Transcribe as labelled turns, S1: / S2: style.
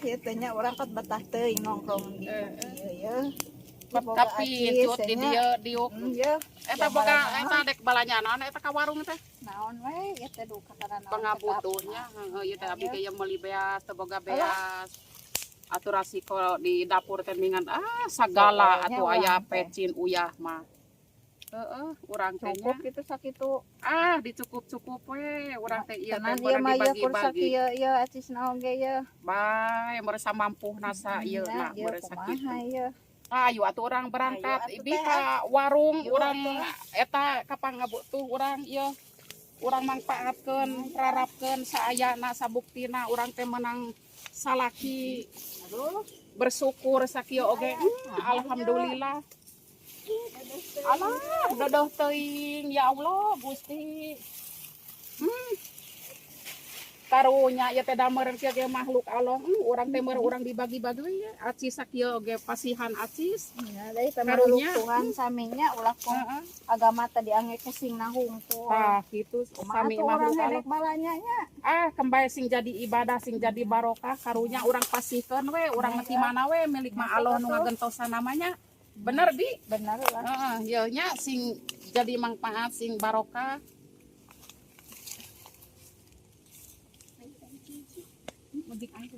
S1: kieu teh nya urang kat betah teuing nongkrong di ieu ya.
S2: Tapi cut di dia diuk. Eta boga eta dek balanya naon eta ka warung teh.
S1: Naon we ieu teh duka kana
S2: Pangabutuhnya ieu teh abdi ge meuli beas teu boga beas. Atuh rasiko di dapur teh mingan sagala atuh aya pecin uyah mah. Heeh, urang teh nya.
S1: Cukup kitu sakitu.
S2: Dicukup-cukup we urang teh ieu teh
S1: Tenan ieu mah ieu kursa
S2: bagi-bagi.
S1: ieu acisna oge ieu.
S2: Bae merasa mampu nasa ieu na merasa kitu. Ayo atuh urang berangkat ibi ka warung urang eta ka pangabutuh urang ieu urang mangpaatkeun rarapkeun saayana sabuktina urang teh menang salaki bersyukur sakieu oge alhamdulillah. Alah dodoh teuing ya Allah Gusti. Karunya ieu teh da meureun kieu makhluk Allah urang teh meureun urang dibagi-bagi we acis sakieu oge pasihan acis.
S1: Nya deui teh karunya Tuhan saminya ulah ku agama teh diangge sing nahungkul.
S2: Kitu sami makhluk Allah
S1: balanya nya.
S2: Kembali sing jadi ibadah sing jadi barokah karunya urang pasihkeun we urang mati mana we milik mah Allah nu ngagentosan namanya. Bener Bi?
S1: Bener lah.
S2: Ieu nya sing jadi manfaat sing barokah. Mudik aing